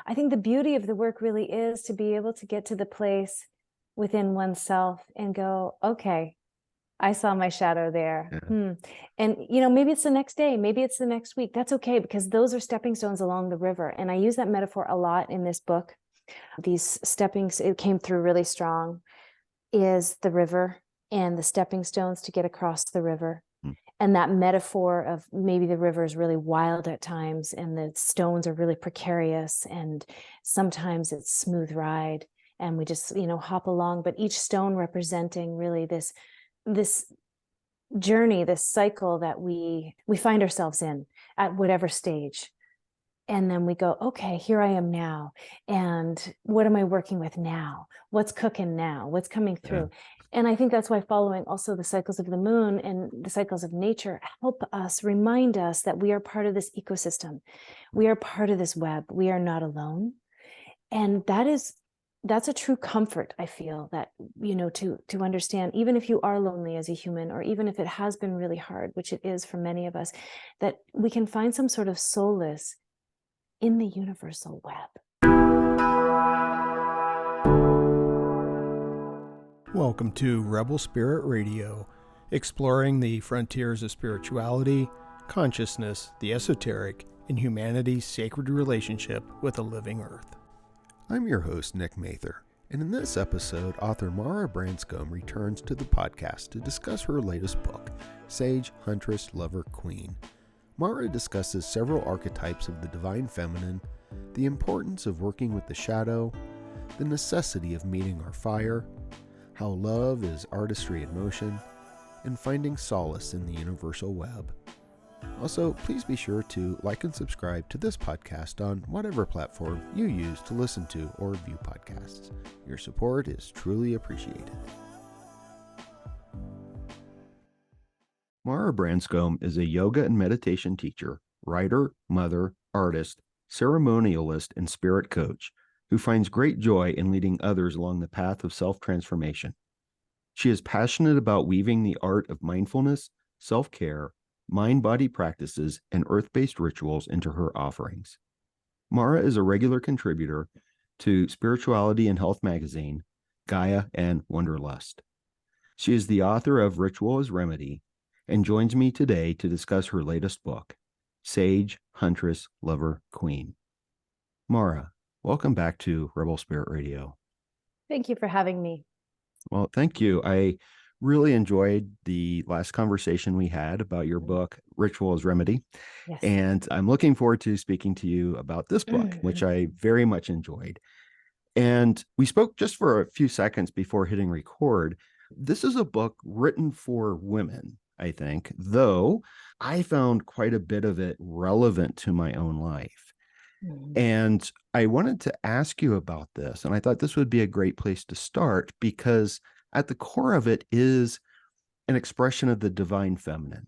I think the beauty of the work really is to be able to get to the place within oneself and go, okay, I saw my shadow there. Yeah. And, maybe it's the next day, maybe it's the next week. That's okay, because those are stepping stones along the river. And I use that metaphor a lot in this book. These it came through really strong, is the river and the stepping stones to get across the river. Mm. And that metaphor of maybe the river is really wild at times and the stones are really precarious, and sometimes it's smooth ride and we just, hop along, but each stone representing really this journey, this cycle that we find ourselves in at whatever stage. And then we go, okay, here I am now. And what am I working with now? What's cooking now? What's coming through? Yeah. And I think that's why following also the cycles of the moon and the cycles of nature help us, remind us that we are part of this ecosystem. We are part of this web. We are not alone. And that's a true comfort, I feel, that, to understand, even if you are lonely as a human, or even if it has been really hard, which it is for many of us, that we can find some sort of solace in the universal web. Welcome to Rebel Spirit Radio, exploring the frontiers of spirituality, consciousness, the esoteric, and humanity's sacred relationship with the living earth. I'm your host, Nick Mather, and in this episode, author Mara Branscombe returns to the podcast to discuss her latest book, Sage, Huntress, Lover, Queen. Mara discusses several archetypes of the divine feminine, the importance of working with the shadow, the necessity of meeting our fire, how love is artistry in motion, and finding solace in the universal web. Also, please be sure to like and subscribe to this podcast on whatever platform you use to listen to or view podcasts. Your support is truly appreciated. Mara Branscombe is a yoga and meditation teacher, writer, mother, artist, ceremonialist, and spirit coach who finds great joy in leading others along the path of self-transformation. She is passionate about weaving the art of mindfulness, self-care, mind-body practices, and earth-based rituals into her offerings. Mara is a regular contributor to Spirituality and Health magazine, Gaia, and Wanderlust. She is the author of Ritual as Remedy and joins me today to discuss her latest book, Sage, Huntress, Lover, Queen. Mara, welcome back to Rebel Spirit Radio. Thank you for having me. Well, thank you. I really enjoyed the last conversation we had about your book, Ritual as Remedy. Yes. And I'm looking forward to speaking to you about this book, which I very much enjoyed. And we spoke just for a few seconds before hitting record. This is a book written for women, I think, though I found quite a bit of it relevant to my own life. And I wanted to ask you about this, and I thought this would be a great place to start because at the core of it is an expression of the divine feminine.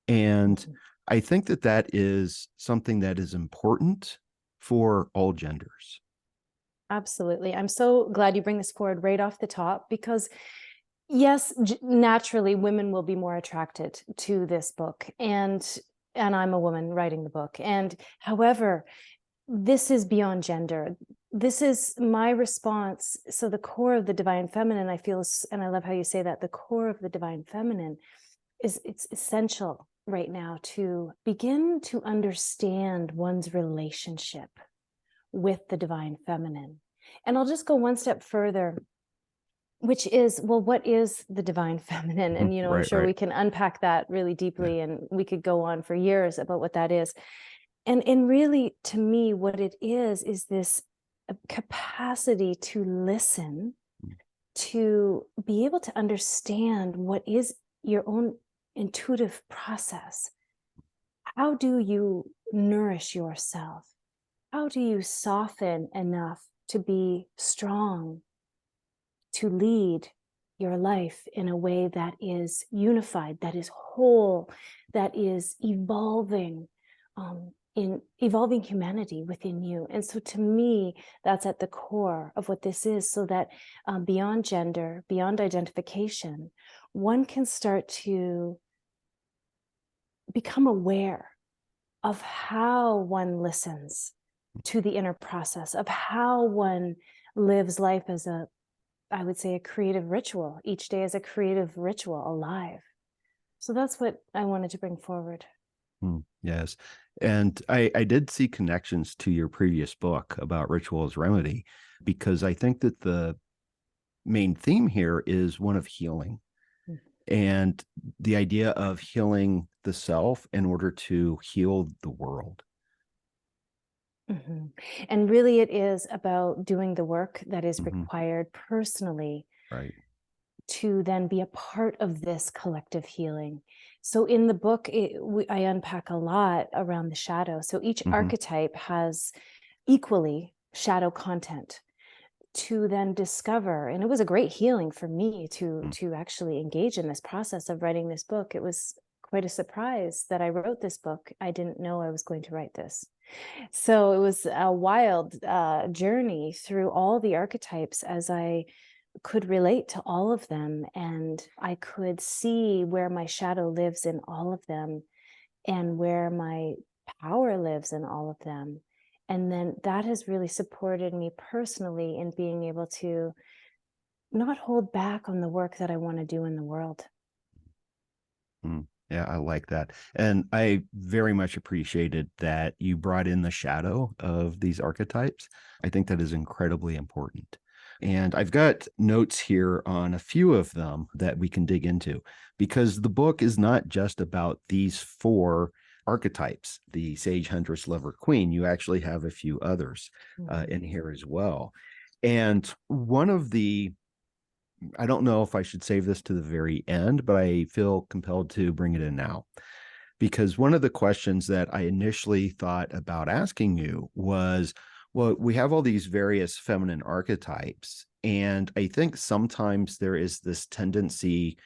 And I think that that is something that is important for all genders. Absolutely. I'm so glad you bring this forward right off the top, because yes, naturally women will be more attracted to this book, and I'm a woman writing the book. And however, this is beyond gender. This is my response. So the core of the divine feminine, I feel, and I love how you say that, the core of the divine feminine it's essential right now to begin to understand one's relationship with the divine feminine. And I'll just go one step further, which is, well, what is the divine feminine? And, I'm sure we can unpack that really deeply, and we could go on for years about what that is. And really, to me, what it is this capacity to listen, to be able to understand what is your own intuitive process. How do you nourish yourself? How do you soften enough to be strong, to lead your life in a way that is unified, that is whole, that is evolving, in evolving humanity within you? And so to me, that's at the core of what this is, so that beyond gender, beyond identification, one can start to become aware of how one listens to the inner process of how one lives life as I would say, a creative ritual. Each day is a creative ritual alive. So that's what I wanted to bring forward. Yes. And I did see connections to your previous book about ritual as remedy, because I think that the main theme here is one of healing and the idea of healing the self in order to heal the world. And really, it is about doing the work that is Mhm. required personally Right. to then be a part of this collective healing. So in the book, I unpack a lot around the shadow. So each archetype has equally shadow content to then discover. And it was a great healing for me to actually engage in this process of writing this book. It was quite a surprise that I wrote this book. I didn't know I was going to write this. So it was a wild journey through all the archetypes as I could relate to all of them. And I could see where my shadow lives in all of them and where my power lives in all of them. And then that has really supported me personally in being able to not hold back on the work that I want to do in the world. Yeah, I like that. And I very much appreciated that you brought in the shadow of these archetypes. I think that is incredibly important. And I've got notes here on a few of them that we can dig into, because the book is not just about these 4 archetypes, the sage, huntress, lover, queen. You actually have a few others in here as well. And one of the I don't know if I should save this to the very end, but I feel compelled to bring it in now. Because one of the questions that I initially thought about asking you was, well, we have all these various feminine archetypes. And I think sometimes there is this tendency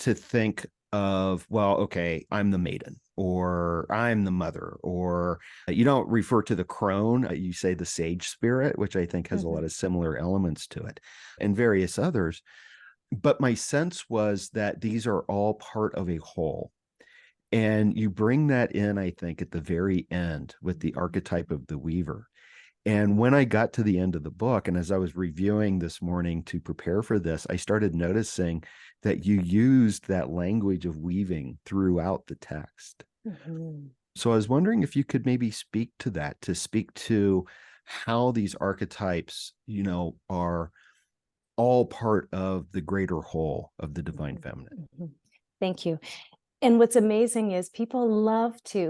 to think of, well, okay, I'm the maiden, or I'm the mother, or you don't refer to the crone, you say the sage spirit, which I think has a lot of similar elements to it, and various others. But my sense was that these are all part of a whole. And you bring that in, I think, at the very end with the archetype of the weaver. And when I got to the end of the book, and as I was reviewing this morning to prepare for this, I started noticing that you used that language of weaving throughout the text. So I was wondering if you could maybe speak to that, to speak to how these archetypes, are all part of the greater whole of the divine feminine. Thank you. And what's amazing is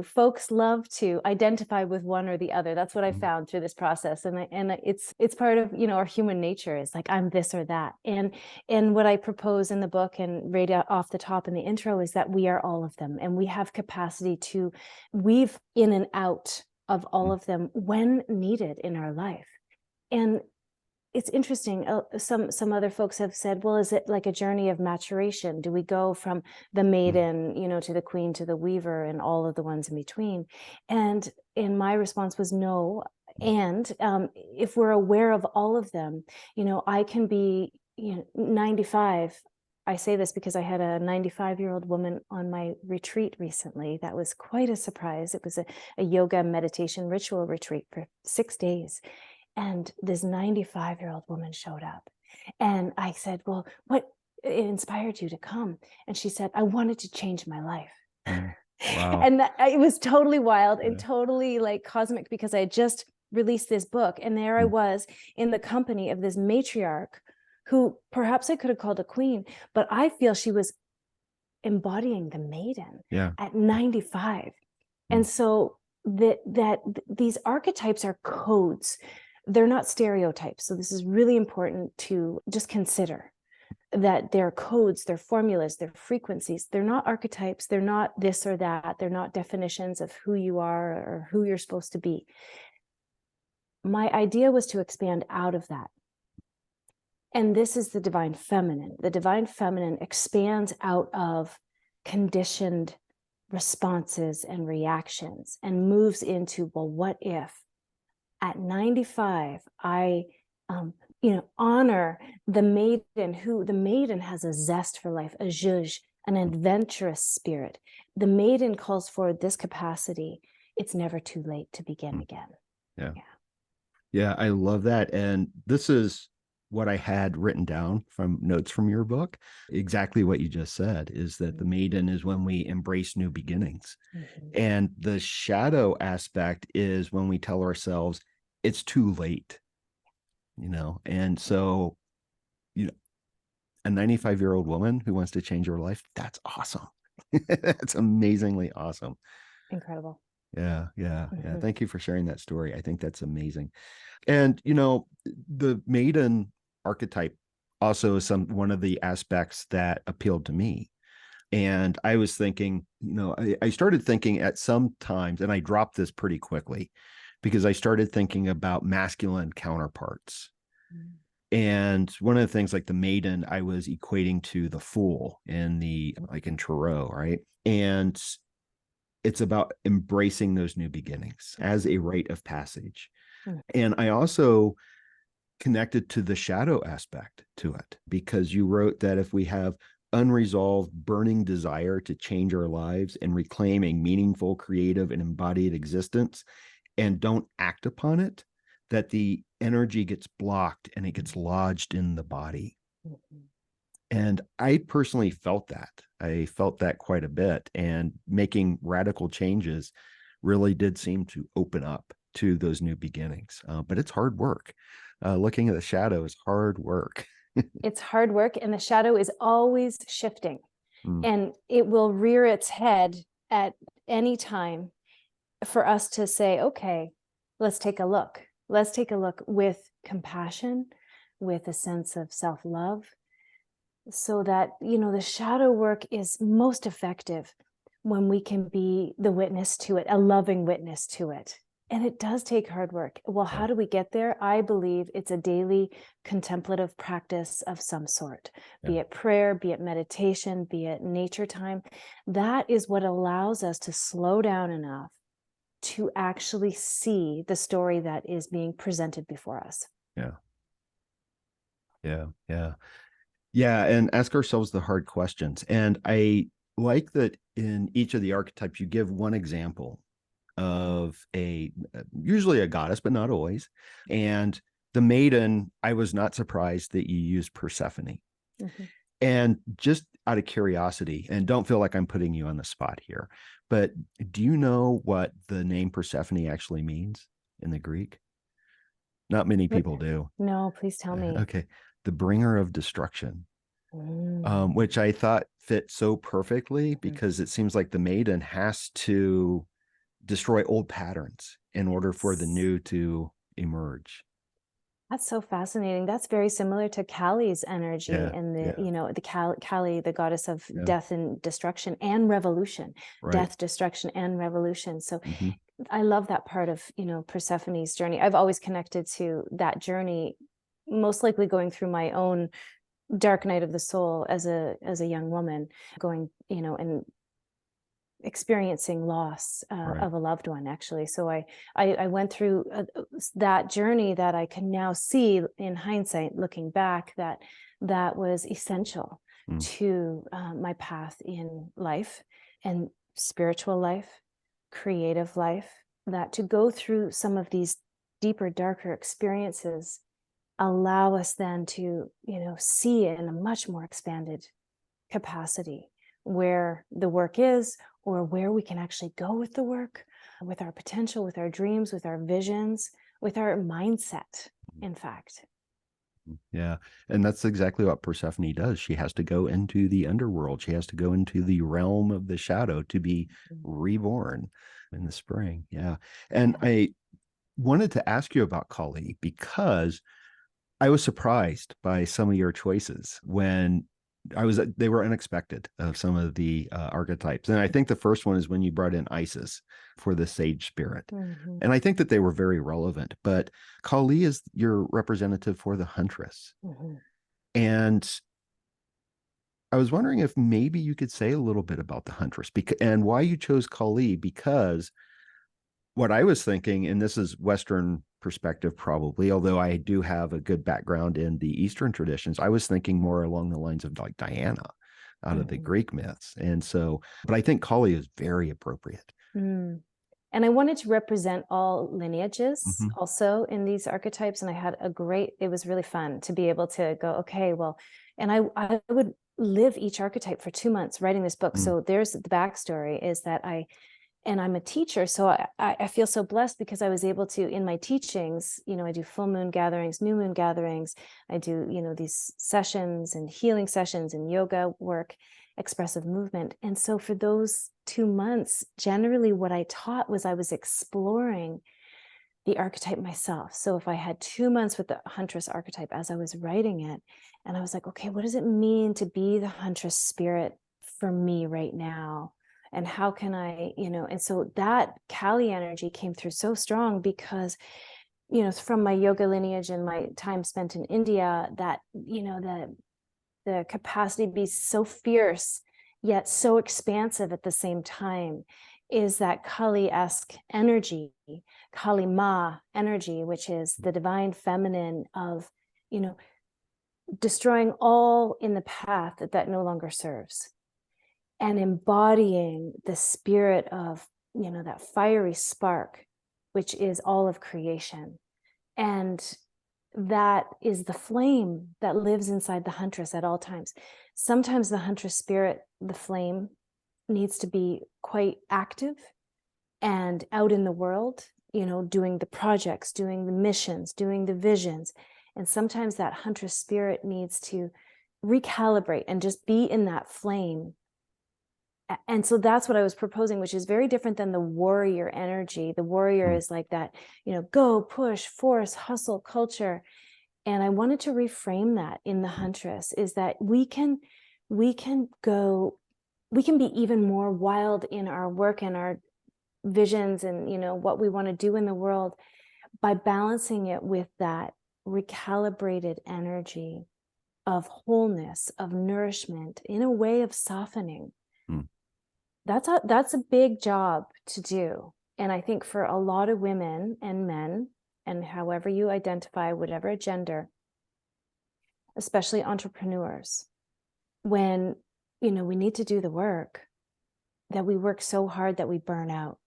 folks love to identify with one or the other. That's what I found through this process. And it's part of, our human nature is like, I'm this or that. And what I propose in the book and right off the top in the intro is that we are all of them. And we have capacity to weave in and out of all of them when needed in our life. And it's interesting. Some other folks have said, well, is it like a journey of maturation? Do we go from the maiden, to the queen, to the weaver, and all of the ones in between? And my response was no. And if we're aware of all of them, I can be 95. I say this because I had a 95-year-old woman on my retreat recently. That was quite a surprise. It was a yoga meditation ritual retreat for 6 days. And this 95-year-old woman showed up. And I said, well, what inspired you to come? And she said, I wanted to change my life. Wow. And it was totally wild and totally like cosmic, because I had just released this book. And there I was in the company of this matriarch who perhaps I could have called a queen, but I feel she was embodying the maiden at 95. And so that these archetypes are codes. They're not stereotypes. So this is really important to just consider, that they're codes, they're formulas, they're frequencies. They're not archetypes. They're not this or that. They're not definitions of who you are or who you're supposed to be. My idea was to expand out of that. And this is the divine feminine. The divine feminine expands out of conditioned responses and reactions and moves into, well, what if at 95, I, honor the maiden, who the maiden has a zest for life, a zhuzh, an adventurous spirit. The maiden calls forward this capacity. It's never too late to begin again. Yeah. Yeah, I love that. And this is what I had written down from notes from your book. Exactly what you just said is that the maiden is when we embrace new beginnings. Mhm. And the shadow aspect is when we tell ourselves it's too late, And so, you know, a 95-year-old woman who wants to change her life, that's awesome. That's amazingly awesome. Incredible. Yeah, yeah, yeah. Mhm. Thank you for sharing that story. I think that's amazing. And the maiden archetype also is one of the aspects that appealed to me. And I was thinking, I started thinking at some times, and I dropped this pretty quickly because I started thinking about masculine counterparts. Mm. And one of the things like the maiden, I was equating to the fool in in Tarot, right? And it's about embracing those new beginnings as a rite of passage. Mm. And I also connected to the shadow aspect to it because you wrote that if we have unresolved, burning desire to change our lives and reclaim a meaningful, creative, and embodied existence and don't act upon it, that the energy gets blocked and it gets lodged in the body. Mhm. And I personally felt that. I felt that quite a bit. And making radical changes really did seem to open up to those new beginnings. But it's hard work. Looking at the shadow is hard work. It's hard work, and the shadow is always shifting, Mm, and it will rear its head at any time for us to say, okay, let's take a look. Let's take a look with compassion, with a sense of self-love, so that, the shadow work is most effective when we can be the witness to it, a loving witness to it. And it does take hard work. Well, yeah, how do we get there? I believe it's a daily contemplative practice of some sort, be yeah, it prayer, be it meditation, be it nature time. That is what allows us to slow down enough to actually see the story that is being presented before us. yeah, yeah, yeah. Yeah, and ask ourselves the hard questions. And I like that in each of the archetypes, you give one example of usually a goddess, but not always. And the maiden, I was not surprised that you used Persephone. Mhm. And just out of curiosity, and don't feel like I'm putting you on the spot here, but do you know what the name Persephone actually means in the Greek? Not many people do. No, please tell me. Okay. The bringer of destruction. Mm. Which I thought fit so perfectly Mhm. because it seems like the maiden has to destroy old patterns in order for the Yes. new to emerge. That's so fascinating. That's very similar to Kali's energy Yeah, and yeah, Kali, the goddess of yeah, death and destruction and revolution, right. death, destruction, and revolution. So Hmm. I love that part of, Persephone's journey. I've always connected to that journey, most likely going through my own dark night of the soul as a young woman, going, and experiencing loss Right. of a loved one, actually. So I went through that journey that I can now see in hindsight, looking back, that was essential Mm, to my path in life and spiritual life, creative life, that to go through some of these deeper, darker experiences allow us then to, see it in a much more expanded capacity, where the work is, or where we can actually go with the work, with our potential, with our dreams, with our visions, with our mindset, in fact. yeah. And that's exactly what Persephone does. She has to go into the underworld. She has to go into the realm of the shadow to be Mm. reborn in the spring. Yeah. And Yeah. I wanted to ask you about Kali because I was surprised by some of your choices when they were unexpected of some of the archetypes. And I think the first one is when you brought in Isis for the sage spirit. Mhm. And I think that they were very relevant, but Kali is your representative for the Huntress. Mhm. And I was wondering if maybe you could say a little bit about the Huntress and why you chose Kali, because what I was thinking, and this is Western perspective probably, although I do have a good background in the Eastern traditions, I was thinking more along the lines of like Diana out of the Mhm. Greek myths. And so, but I think Kali is very appropriate. Mm. And I wanted to represent all lineages Mhm. also in these archetypes. And I had it was really fun to be able to go, okay, well, and I would live each archetype for 2 months writing this book. Mm. So there's the backstory is that I'm a teacher. So I feel so blessed because I was able to, in my teachings, I do full moon gatherings, new moon gatherings. I do, these sessions and healing sessions and yoga work, expressive movement. And so for those 2 months, generally what I taught was I was exploring the archetype myself. So if I had 2 months with the Huntress archetype as I was writing it, and I was like, okay, what does it mean to be the Huntress spirit for me right now? And how can I, and so that Kali energy came through so strong because, from my yoga lineage and my time spent in India, that, the capacity to be so fierce, yet so expansive at the same time is that Kali-esque energy, Kali Ma energy, which is the divine feminine of, destroying all in the path that no longer serves and embodying the spirit of, that fiery spark, which is all of creation. And that is the flame that lives inside the Huntress at all times. Sometimes the Huntress spirit, the flame, needs to be quite active and out in the world, doing the projects, doing the missions, doing the visions. And sometimes that Huntress spirit needs to recalibrate and just be in that flame. And so that's what I was proposing, which is very different than the warrior energy. The warrior is like that, go, push, force, hustle culture. And I wanted to reframe that in the Huntress, is that we can be even more wild in our work and our visions and, what we want to do in the world by balancing it with that recalibrated energy of wholeness, of nourishment, in a way of softening. That's a big job to do. And I think for a lot of women and men, and however you identify, whatever gender, especially entrepreneurs, when, we need to do the work, that we work so hard that we burn out.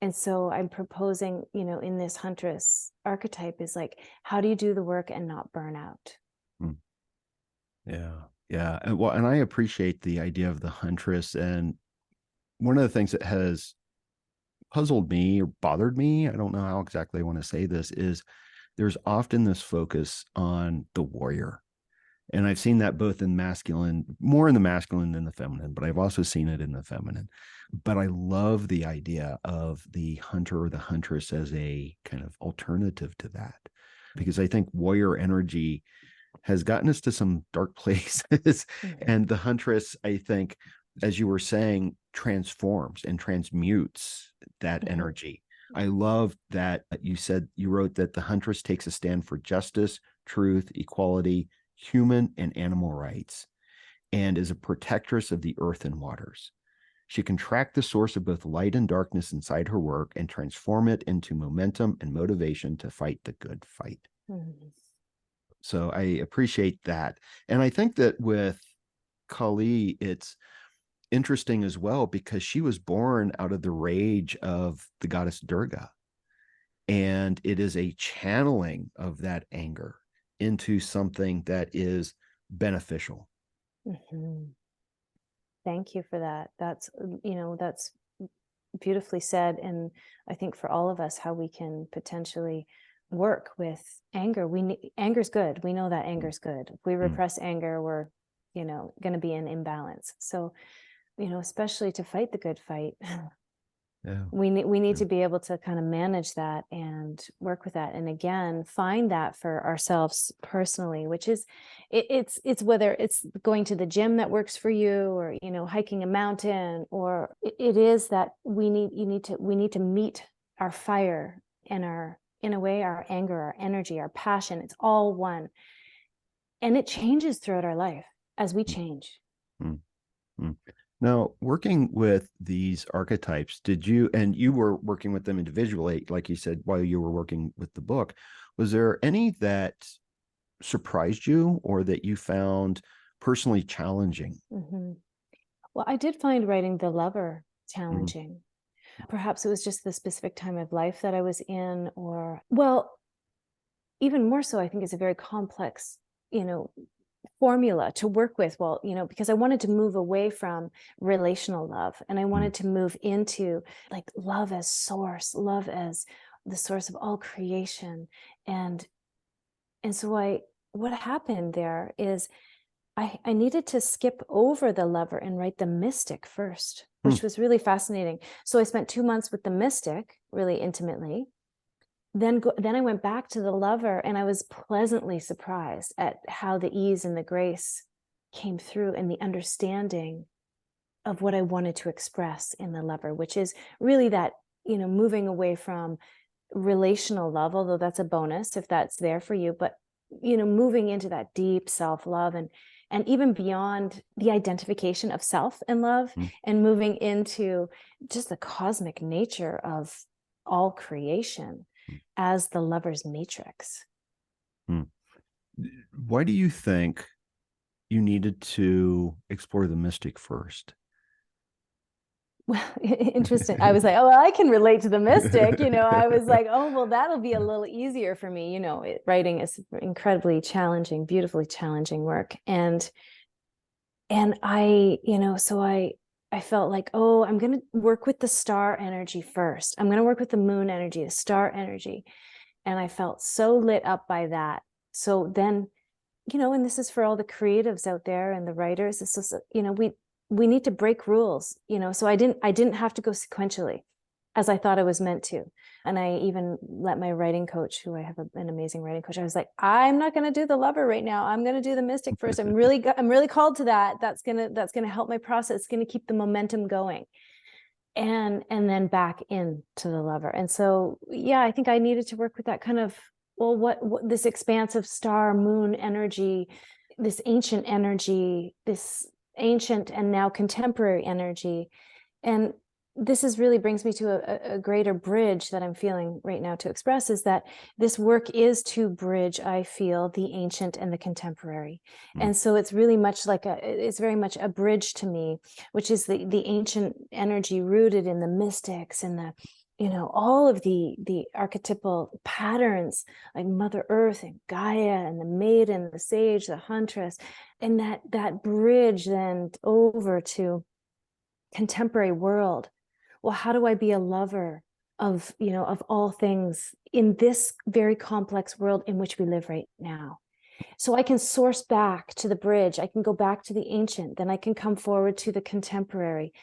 And so I'm proposing, in this Huntress archetype is like, how do you do the work and not burn out? Yeah. Yeah. And I appreciate the idea of the Huntress. And one of the things that has puzzled me or bothered me, I don't know how exactly I want to say this, is there's often this focus on the warrior. And I've seen that both in masculine, more in the masculine than the feminine, but I've also seen it in the feminine. But I love the idea of the hunter or the huntress as a kind of alternative to that, because I think warrior energy has gotten us to some dark places. And the huntress, I think, as you were saying, transforms and transmutes that energy. I love that you wrote that the huntress takes a stand for justice, truth, equality, human and animal rights, and is a protectress of the earth and waters. She can track the source of both light and darkness inside her work and transform it into momentum and motivation to fight the good fight. So I appreciate that. And I think that with Kali, it's interesting as well, because she was born out of the rage of the goddess Durga. And it is a channeling of that anger into something that is beneficial. Thank you for that. That's beautifully said. And I think for all of us, how we can potentially work with anger. Anger's good. We know that anger's good. If we repress anger, we're, going to be in imbalance. So, especially to fight the good fight, we need to be able to kind of manage that and work with that. And again, find that for ourselves personally, which is, it's whether it's going to the gym that works for you, or, hiking a mountain, or it is that we need to meet our fire and in a way, our anger, our energy, our passion. It's all one. And it changes throughout our life as we change. Now, working with these archetypes, and you were working with them individually, like you said, while you were working with the book, was there any that surprised you or that you found personally challenging? Well, I did find writing the lover challenging. Perhaps it was just the specific time of life that I was in, or, well, even more so, I think it's a very complex, formula to work with. Well, because I wanted to move away from relational love, and I wanted to move into like love as source, love as the source of all creation. And so what happened there is I needed to skip over the lover and write the mystic first, which was really fascinating. So I spent 2 months with the mystic really intimately. Then I went back to the lover, and I was pleasantly surprised at how the ease and the grace came through, and the understanding of what I wanted to express in the lover, which is really that, moving away from relational love, although that's a bonus if that's there for you, but moving into that deep self-love, and even beyond the identification of self and love, and moving into just the cosmic nature of all creation as the lover's matrix. Why do you think you needed to explore the mystic first? Well, interesting. I was like, oh, well, I can relate to the mystic. I was like, oh, well, that'll be a little easier for me. Writing is incredibly challenging, beautifully challenging work. And so I felt like, oh, I'm going to work with the star energy first. I'm going to work with the moon energy, the star energy. And I felt so lit up by that. So then, and this is for all the creatives out there and the writers, this is, we need to break rules, so I didn't have to go sequentially as I thought I was meant to. And I even let my writing coach, who I have an amazing writing coach, I was like, I'm not going to do the lover right now. I'm going to do the mystic first. I'm really called to that. That's going to help my process. It's going to keep the momentum going. And then back into the lover. And so, yeah, I think I needed to work with that kind of, well, what this expansive star moon energy, this ancient energy, this ancient and now contemporary energy. And this really brings me to a greater bridge that I'm feeling right now to express, is that this work is to bridge, I feel, the ancient and the contemporary. And so it's really much like it's very much a bridge to me, which is the ancient energy rooted in the mystics and the, all of the archetypal patterns like Mother Earth and Gaia and the maiden, the sage, the huntress, and that bridge then over to contemporary world. Well, how do I be a lover of, of all things in this very complex world in which we live right now? So I can source back to the bridge. I can go back to the ancient, then I can come forward to the contemporary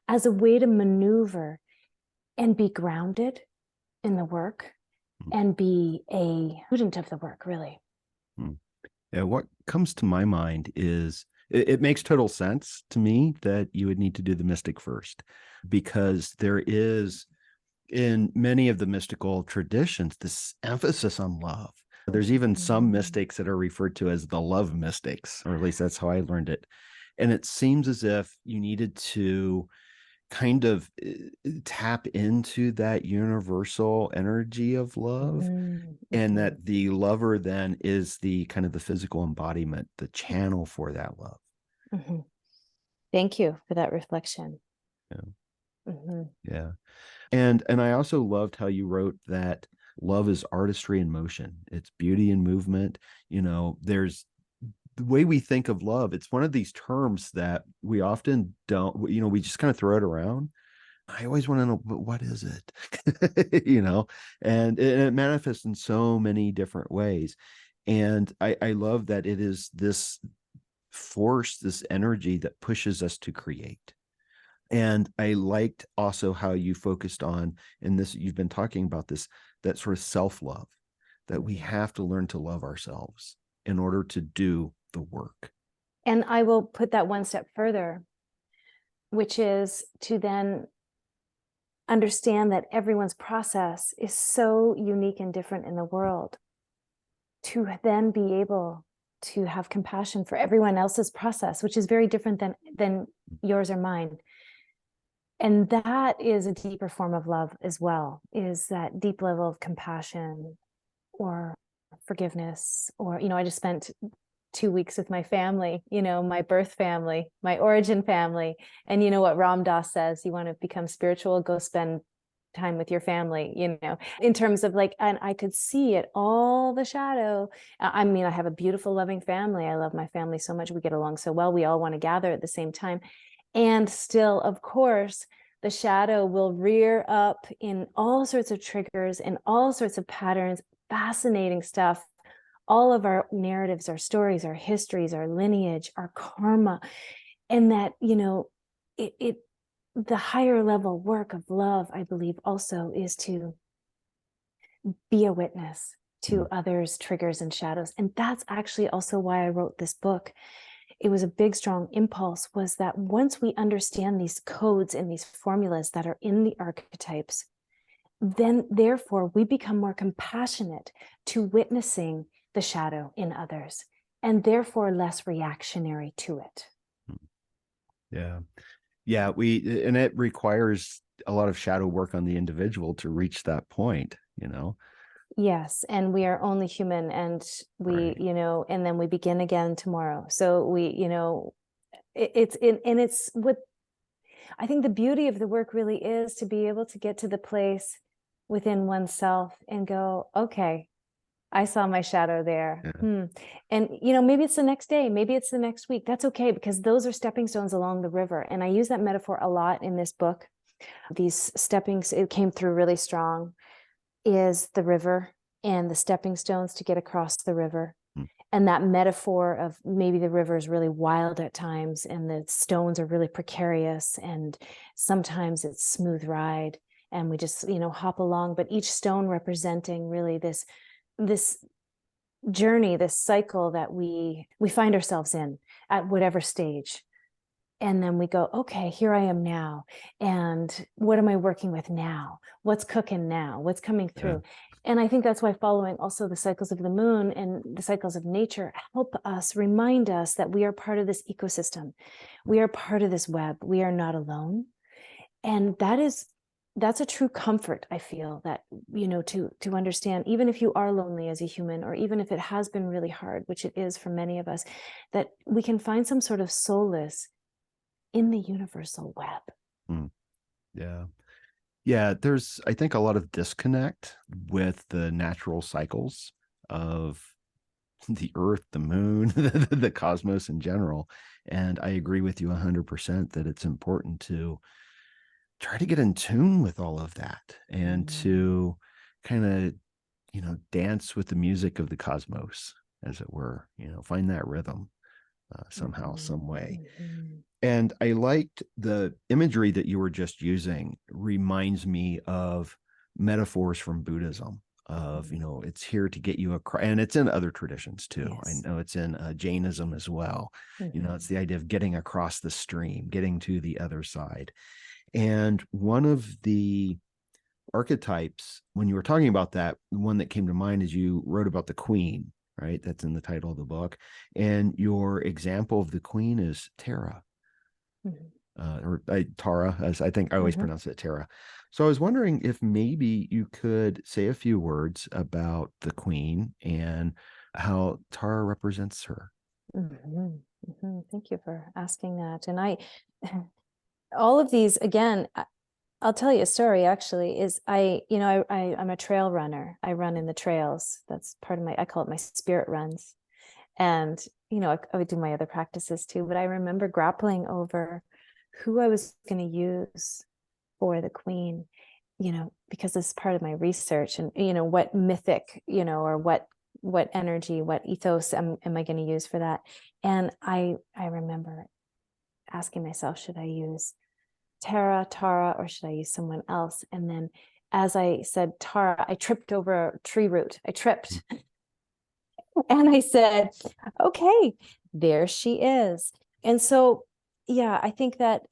as a way to maneuver and be grounded in the work and be a student of the work, really. Yeah, what comes to my mind is it makes total sense to me that you would need to do the mystic first, because there is, in many of the mystical traditions, this emphasis on love. There's even some mystics that are referred to as the love mystics, or at least that's how I learned it. And it seems as if you needed to kind of tap into that universal energy of love, and that the lover then is the kind of the physical embodiment, the channel for that love. Thank you for that reflection. Yeah. And I also loved how you wrote that love is artistry in motion. It's beauty in movement. There's the way we think of love. It's one of these terms that we often don't, we just kind of throw it around. I always want to know, but what is it? And it manifests in so many different ways. And I love that it is this force, this energy that pushes us to create. And I liked also how you focused on, in this, you've been talking about this, that sort of self-love, that we have to learn to love ourselves in order to do the work. And I will put that one step further, which is to then understand that everyone's process is so unique and different in the world, to then be able to have compassion for everyone else's process, which is very different than yours or mine. And that is a deeper form of love as well, is that deep level of compassion or forgiveness. Or, I just spent 2 weeks with my family, my birth family, my origin family. And you know what Ram Dass says, you want to become spiritual, go spend time with your family, in terms of like, and I could see it, all the shadow. I mean, I have a beautiful, loving family. I love my family so much. We get along so well. We all want to gather at the same time. And still, of course, the shadow will rear up in all sorts of triggers and all sorts of patterns, fascinating stuff. All of our narratives, our stories, our histories, our lineage, our karma. And that, the higher level work of love, I believe, also is to be a witness to others' triggers and shadows. And that's actually also why I wrote this book. It was a big, strong impulse, was that once we understand these codes and these formulas that are in the archetypes, then therefore we become more compassionate to witnessing the shadow in others, and therefore less reactionary to it. Yeah. Yeah. And it requires a lot of shadow work on the individual to reach that point, Yes. And we are only human, and we, Right. and then we begin again tomorrow. So we, it's what I think the beauty of the work really is, to be able to get to the place within oneself and go, okay, I saw my shadow there. Yeah. And, maybe it's the next day, maybe it's the next week. That's okay, because those are stepping stones along the river. And I use that metaphor a lot in this book. These steppings, it came through really strong, is the river and the stepping stones to get across the river. And that metaphor of maybe the river is really wild at times and the stones are really precarious, and sometimes it's smooth ride and we just, hop along, but each stone representing really this journey, this cycle that we find ourselves in at whatever stage. And then we go, okay, here I am now. And what am I working with now? What's cooking now? What's coming through? And I think that's why following also the cycles of the moon and the cycles of nature help us, remind us that we are part of this ecosystem. We are part of this web. We are not alone. And that's a true comfort, I feel, that, to understand, even if you are lonely as a human, or even if it has been really hard, which it is for many of us, that we can find some sort of solace in the universal web. Yeah. Yeah. There's, I think, a lot of disconnect with the natural cycles of the earth, the moon, the cosmos in general. And I agree with you 100% that it's important to try to get in tune with all of that and to kind of, dance with the music of the cosmos, as it were, find that rhythm somehow, some way. And I liked the imagery that you were just using. Reminds me of metaphors from Buddhism of, it's here to get you across, and it's in other traditions too. Yes. I know it's in Jainism as well. It's the idea of getting across the stream, getting to the other side. And one of the archetypes, when you were talking about that, the one that came to mind is you wrote about the queen, right? That's in the title of the book. And your example of the queen is Tara. Or Tara, as I think I always pronounce it Tara. So I was wondering if maybe you could say a few words about the queen and how Tara represents her. Thank you for asking that. And all of these, again, I'll tell you a story, actually, is I'm a trail runner. I run in the trails. That's part of I call it my spirit runs. And, I would do my other practices too, but I remember grappling over who I was going to use for the queen, because it's part of my research, and, what mythic, or what energy, what ethos am I going to use for that? And I remember asking myself, should I use Tara, or should I use someone else? And then as I said Tara, I tripped over a tree root. I tripped. And I said, okay, there she is. And so, yeah, I think that,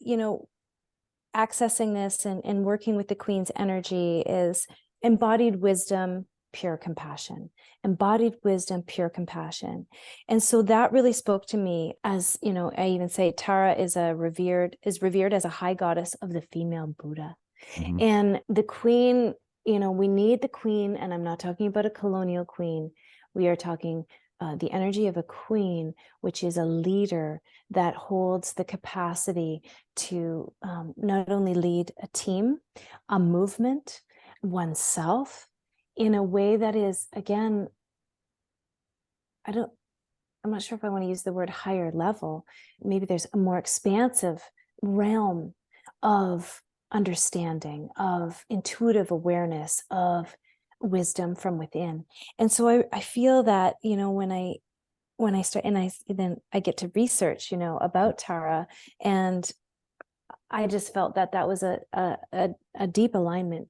accessing this and working with the queen's energy is embodied wisdom, pure compassion, embodied wisdom, pure compassion. And so that really spoke to me, as, I even say Tara is revered as a high goddess of the female Buddha. And the queen, we need the queen, and I'm not talking about a colonial queen. We are talking the energy of a queen, which is a leader that holds the capacity to not only lead a team, a movement, oneself in a way that is, again, I'm not sure if I want to use the word higher level. Maybe there's a more expansive realm of understanding, of intuitive awareness, of wisdom from within. And so I feel that, when I start, and then I get to research, about Tara, and I just felt that was a deep alignment.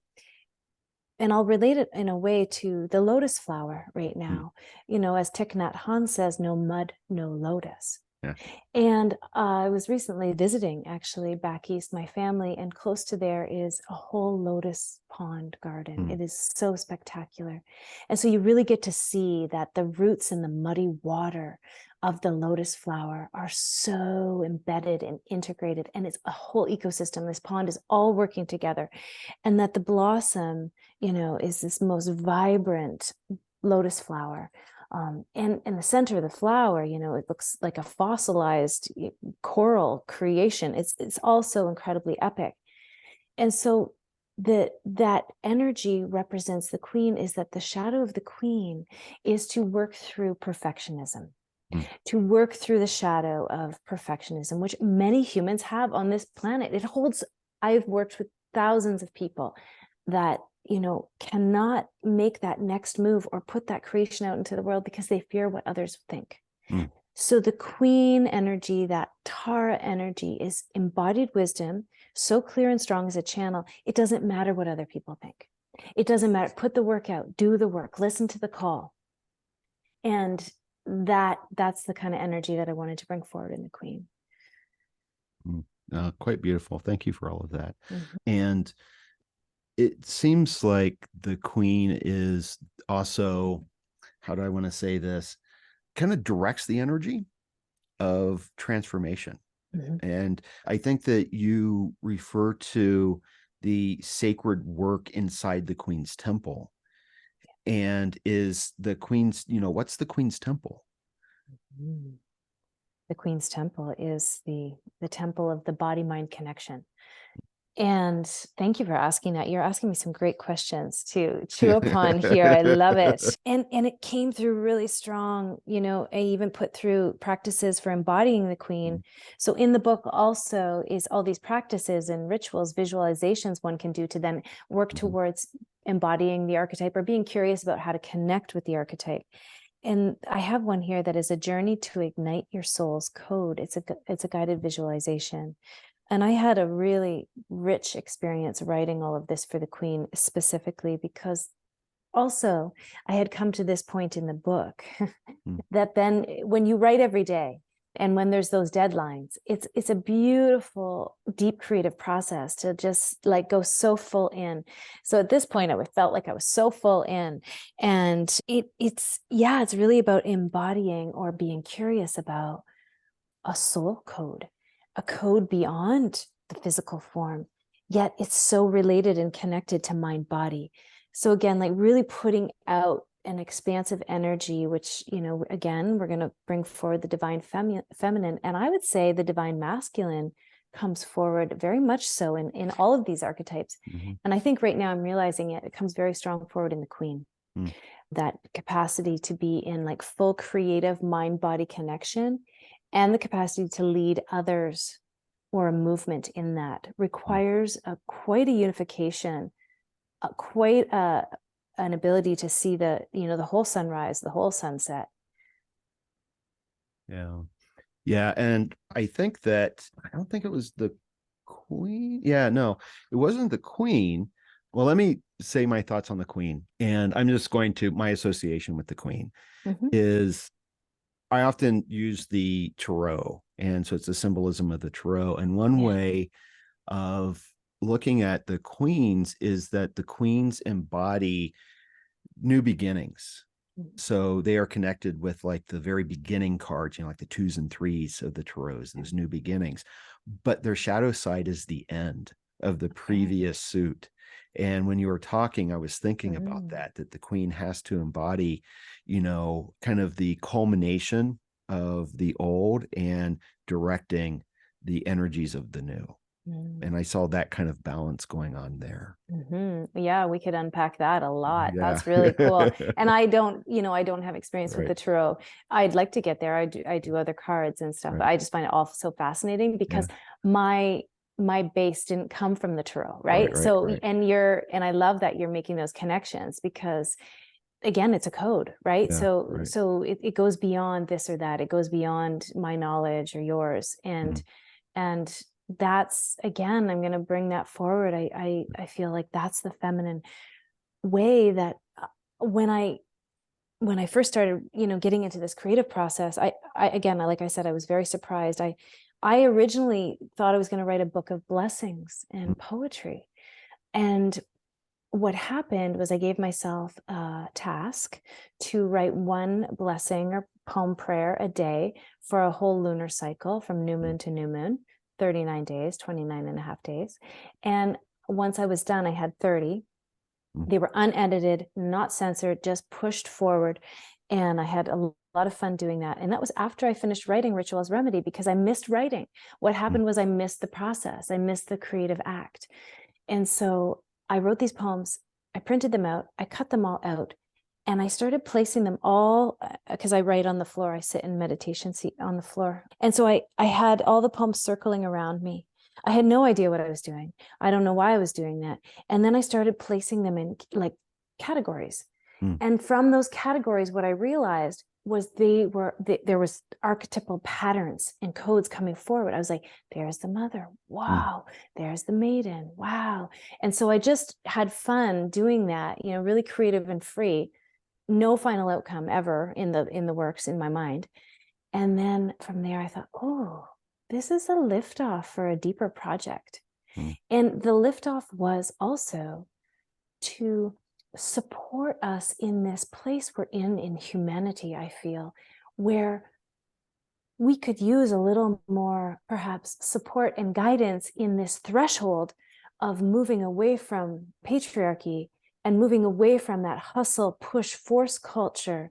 And I'll relate it in a way to the lotus flower right now. As Thich Nhat Hanh says, no mud, no lotus. Yeah. And I was recently visiting, actually, back east, my family, and close to there is a whole lotus pond garden. It is so spectacular. And so you really get to see that the roots in the muddy water of the lotus flower are so embedded and integrated, and it's a whole ecosystem. This pond is all working together, and that the blossom, is this most vibrant lotus flower. And in the center of the flower, it looks like a fossilized coral creation. It's also incredibly epic. And so that energy represents the queen, is that the shadow of the queen is to work through perfectionism, to work through the shadow of perfectionism, which many humans have on this planet. I've worked with thousands of people that cannot make that next move or put that creation out into the world because they fear what others think. So the queen energy, that Tara energy, is embodied wisdom, so clear and strong as a channel. It doesn't matter what other people think. It doesn't matter. Put the work out, do the work, listen to the call. And that's the kind of energy that I wanted to bring forward in the queen. Quite beautiful. Thank you for all of that. And it seems like the queen is also, how do I want to say this, kind of directs the energy of transformation. And I think that you refer to the sacred work inside the queen's temple. And is the queen's, what's the queen's temple? The queen's temple is the temple of the body-mind connection. And thank you for asking that. You're asking me some great questions to chew upon here. I love it. And it came through really strong. I even put through practices for embodying the queen. So in the book also is all these practices and rituals, visualizations one can do to then work towards embodying the archetype or being curious about how to connect with the archetype. And I have one here that is a journey to ignite your soul's code. It's a guided visualization. And I had a really rich experience writing all of this for the queen specifically, because also I had come to this point in the book that then when you write every day and when there's those deadlines, it's a beautiful, deep creative process to just like go so full in. So at this point, I felt like I was so full in, and it's really about embodying or being curious about a soul code. A code beyond the physical form, yet it's so related and connected to mind body. So again, like really putting out an expansive energy, which, again, we're going to bring forward the divine feminine. And I would say the divine masculine comes forward very much so in all of these archetypes. And I think right now I'm realizing it comes very strong forward in the queen. That capacity to be in like full creative mind body connection, and the capacity to lead others or a movement in that requires quite a unification, quite an ability to see the whole sunrise, the whole sunset. Yeah. And I think that, I don't think it was the queen. Yeah, no, it wasn't the queen. Well, let me say my thoughts on the queen. And I'm just going to, my association with the queen is, I often use the tarot, and so it's a symbolism of the tarot. And one way of looking at the queens is that the queens embody new beginnings. So they are connected with like the very beginning cards, like the 2s and 3s of the tarots, those new beginnings. But their shadow side is the end of the previous suit. And when you were talking, I was thinking about Mm. that the queen has to embody, kind of the culmination of the old and directing the energies of the new. Mm. And I saw that kind of balance going on there. Yeah, we could unpack that a lot. Yeah. That's really cool. And I don't have experience with Right. the tarot. I'd like to get there. I do other cards and stuff. Right. But I just find it all so fascinating because my base didn't come from the tarot, right? So and I love that you're making those connections because again, it's a code, right? So it goes beyond this or that. It goes beyond my knowledge or yours. And that's, again, I'm going to bring that forward. I feel like that's the feminine way that when I first started, getting into this creative process, I again, like I said, I was very surprised. I originally thought I was going to write a book of blessings and poetry. And what happened was I gave myself a task to write one blessing or poem prayer a day for a whole lunar cycle from new moon to new moon, 39 days, 29 and a half days. And once I was done, I had 30. They were unedited, not censored, just pushed forward. And I had a lot of fun doing that. And that was after I finished writing Ritual as Remedy because I missed writing. What happened was I missed the process. I missed the creative act. And so I wrote these poems, I printed them out, I cut them all out, and I started placing them all, because I write on the floor, I sit in meditation seat on the floor. And so I had all the poems circling around me. I had no idea what I was doing. I don't know why I was doing that. And then I started placing them in like categories. And from those categories, what I realized was there was archetypal patterns and codes coming forward. I was like, there's the mother. Wow. There's the maiden. Wow. And so I just had fun doing that, really creative and free. No final outcome ever in the works in my mind. And then from there, I thought, oh, this is a liftoff for a deeper project. And the liftoff was also to support us in this place we're in humanity, I feel, where we could use a little more, perhaps, support and guidance in this threshold of moving away from patriarchy and moving away from that hustle, push, force culture.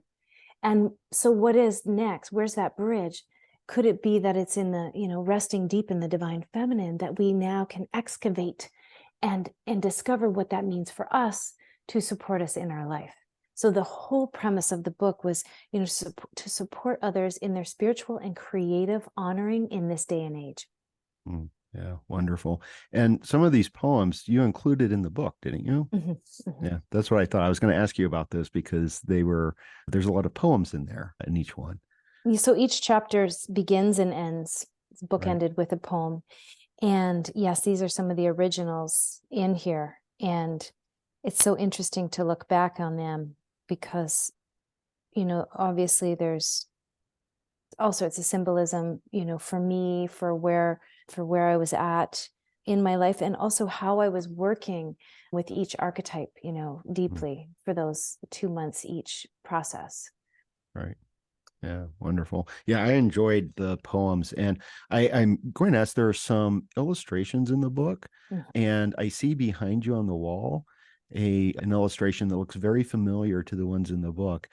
And so what is next? Where's that bridge? Could it be that it's in the, resting deep in the divine feminine, that we now can excavate and discover what that means for us to support us in our life? So the whole premise of the book was, to support others in their spiritual and creative honoring in this day and age. Yeah, wonderful. And some of these poems you included in the book, didn't you? Yeah, that's what I thought. I was going to ask you about this because there's a lot of poems in there in each one. So each chapter begins and ends. It's bookended with a poem. And yes, these are some of the originals in here. And it's so interesting to look back on them because, obviously there's all sorts of symbolism, for me, for where I was at in my life, and also how I was working with each archetype, deeply for those 2 months each process. Right. Yeah, wonderful. Yeah, I enjoyed the poems, and I'm going to ask, there are some illustrations in the book, and I see behind you on the wall an illustration that looks very familiar to the ones in the book.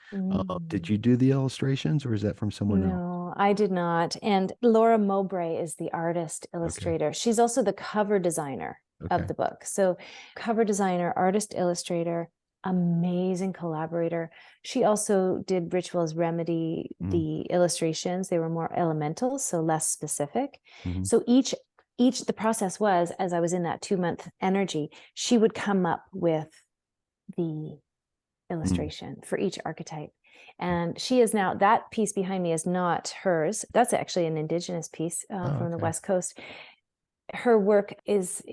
Did you do the illustrations, or is that from someone else? No, I did not. And Laura Mowbray is the artist illustrator. She's also the cover designer of the book. So cover designer, artist illustrator, amazing collaborator. She also did Ritual as Remedy, the illustrations. They were more elemental, so less specific. So each the process was, as I was in that 2-month energy, she would come up with the illustration for each archetype. And she is now, that piece behind me is not hers. That's actually an indigenous piece from the West Coast. Her work is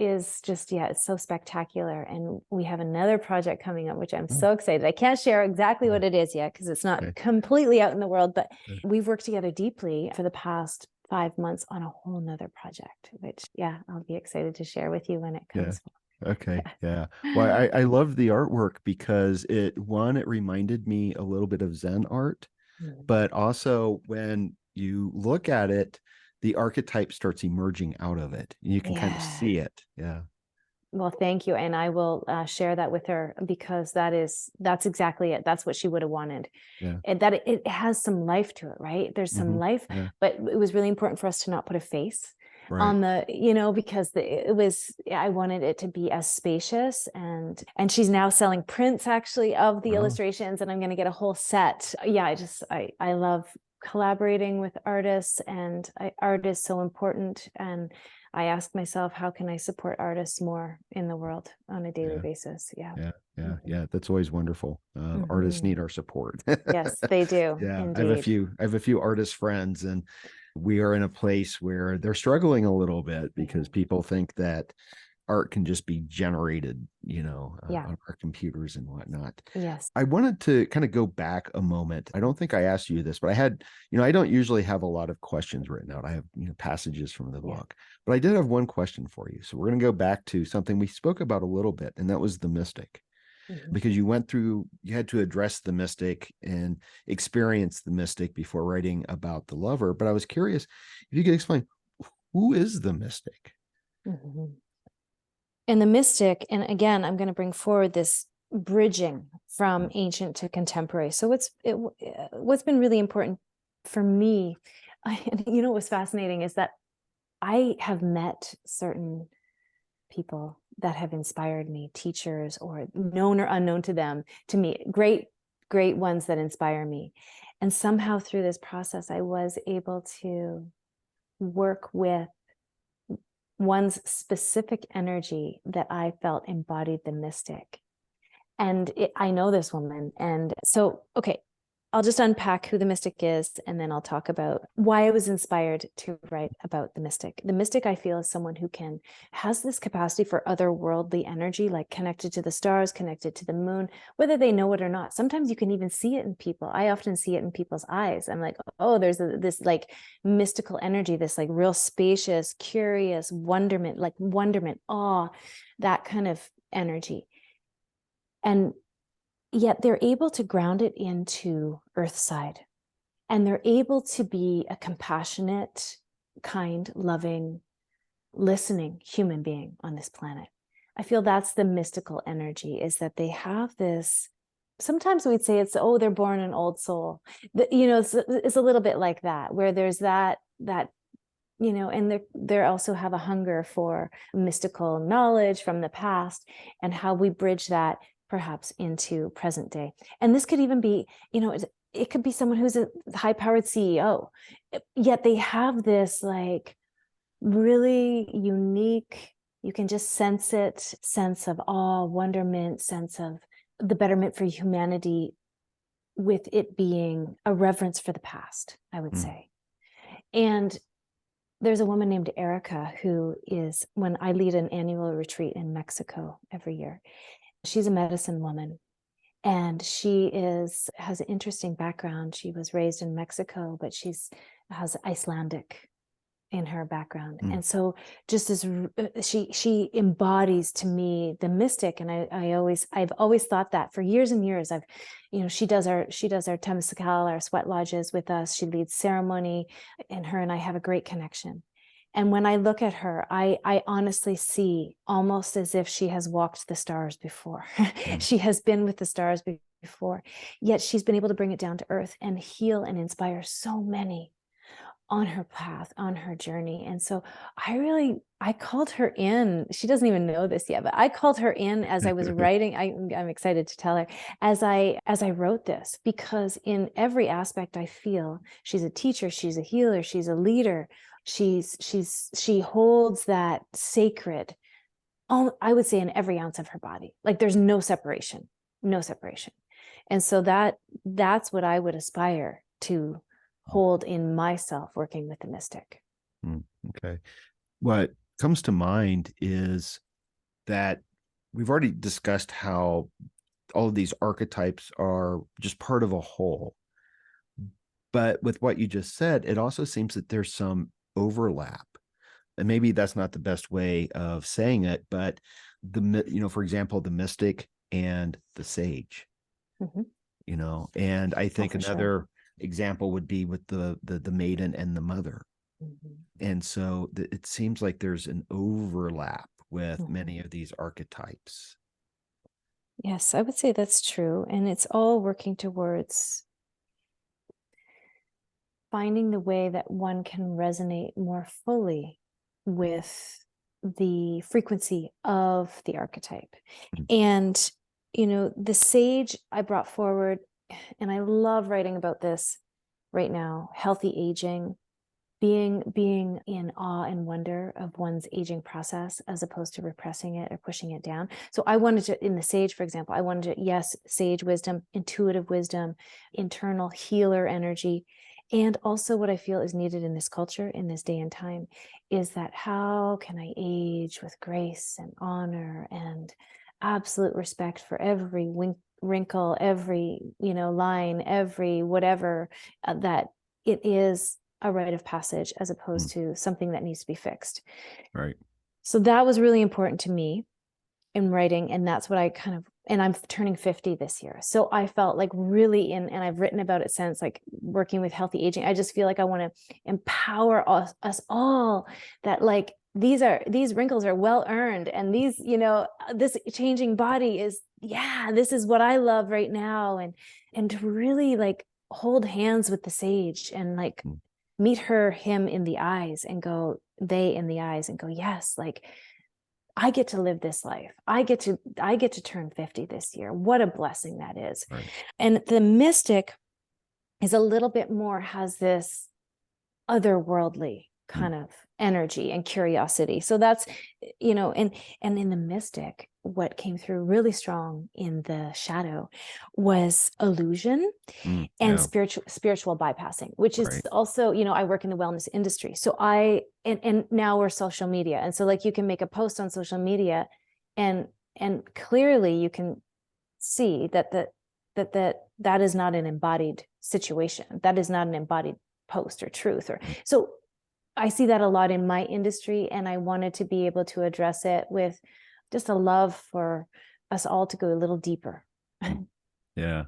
just, it's so spectacular. And we have another project coming up, which I'm so excited. I can't share exactly what it is yet because it's not completely out in the world, but we've worked together deeply for the past 5 months on a whole nother project, which, I'll be excited to share with you when it comes. Okay. Yeah. Well, I love the artwork because it reminded me a little bit of Zen art, but also when you look at it, the archetype starts emerging out of it. And you can kind of see it. Yeah. Well, thank you. And I will share that with her, because that's exactly it. That's what she would have wanted. Yeah. And that it has some life to it, right? There's some life, Yeah. but it was really important for us to not put a face Right. on the, because I wanted it to be as spacious, and she's now selling prints actually of the illustrations, and I'm going to get a whole set. Yeah. I love collaborating with artists, and art is so important. And I ask myself, how can I support artists more in the world on a daily basis? Yeah. Yeah. That's always wonderful. Artists need our support. Yes, they do. Yeah. Indeed. I have a few artist friends, and we are in a place where they're struggling a little bit because people think that art can just be generated, on our computers and whatnot. Yes. I wanted to kind of go back a moment. I don't think I asked you this, but I had, I don't usually have a lot of questions written out. I have, passages from the book, but I did have one question for you. So we're going to go back to something we spoke about a little bit, and that was the mystic. Because you had to address the mystic and experience the mystic before writing about the lover. But I was curious if you could explain, who is the mystic? And the mystic, and again, I'm going to bring forward this bridging from ancient to contemporary. So what's been really important for me, and what's fascinating is that I have met certain people that have inspired me, teachers or known or unknown to me, great ones that inspire me. And somehow through this process, I was able to work with one's specific energy that I felt embodied the mystic. And I know this woman. And so, okay, I'll just unpack who the mystic is, and then I'll talk about why I was inspired to write about the mystic. The mystic, I feel, is someone who has this capacity for otherworldly energy, like connected to the stars, connected to the moon, whether they know it or not. Sometimes you can even see it in people. I often see it in people's eyes. I'm like, oh, there's this like mystical energy, this like real spacious, curious wonderment, awe, that kind of energy. And yet they're able to ground it into Earthside, and they're able to be a compassionate, kind, loving, listening human being on this planet. I feel that's the mystical energy, is that they have this, sometimes we'd say they're born an old soul. It's a little bit like that, where there's that, and they also have a hunger for mystical knowledge from the past, and how we bridge that perhaps into present day. And this could even be, it could be someone who's a high-powered CEO, yet they have this like really unique, you can just sense it, sense of awe, wonderment, sense of the betterment for humanity, with it being a reverence for the past, I would say. And there's a woman named Erica who is, when I lead an annual retreat in Mexico every year, she's a medicine woman, and she has an interesting background. She was raised in Mexico, but has Icelandic in her background. And so just as she embodies to me the mystic. And I've always thought that for years and years. She does our Temazcal, our sweat lodges with us. She leads ceremony, and her and I have a great connection. And when I look at her, I honestly see almost as if she has walked the stars before. She has been with the stars before, yet she's been able to bring it down to earth and heal and inspire so many on her path, on her journey. And so I called her in. She doesn't even know this yet, but I called her in as I was writing. I'm excited to tell her as I wrote this, because in every aspect I feel she's a teacher, she's a healer, she's a leader. She holds that sacred, I would say, in every ounce of her body. Like there's no separation. And so that's what I would aspire to hold in myself, working with the mystic. Okay. What comes to mind is that we've already discussed how all of these archetypes are just part of a whole. But with what you just said, it also seems that there's some overlap. And maybe that's not the best way of saying it, but for example, the mystic and the sage, and I think another example would be with the maiden and the mother. And so it seems like there's an overlap with many of these archetypes. Yes, I would say that's true. And it's all working towards finding the way that one can resonate more fully with the frequency of the archetype. And, the sage I brought forward, and I love writing about this right now, healthy aging, being in awe and wonder of one's aging process as opposed to repressing it or pushing it down. So I wanted to, in the sage, for example, I wanted to, yes, sage wisdom, intuitive wisdom, internal healer energy. And also what I feel is needed in this culture, in this day and time, is that how can I age with grace and honor and absolute respect for every wrinkle, every, line, every whatever, that it is a rite of passage as opposed to something that needs to be fixed. Right. So that was really important to me in writing. And that's what I and I'm turning 50 this year. So I felt like really and I've written about it since, like working with healthy aging. I just feel like I want to empower us all that like these wrinkles are well earned. And these, this changing body is, this is what I love right now. And to really like hold hands with the sage and like meet him in the eyes and go, they in the eyes and go, yes, like I get to live this life. I get to turn 50 this year. What a blessing that is. Right. And the mystic is a little bit more, has this otherworldly kind of energy and curiosity. So that's, and in the mystic, what came through really strong in the shadow was illusion and spiritual bypassing, which is also, I work in the wellness industry. So and now we're social media. And so like you can make a post on social media and clearly you can see that is not an embodied situation. That is not an embodied post or truth. Or so I see that a lot in my industry, and I wanted to be able to address it with just a love for us all to go a little deeper. Yeah.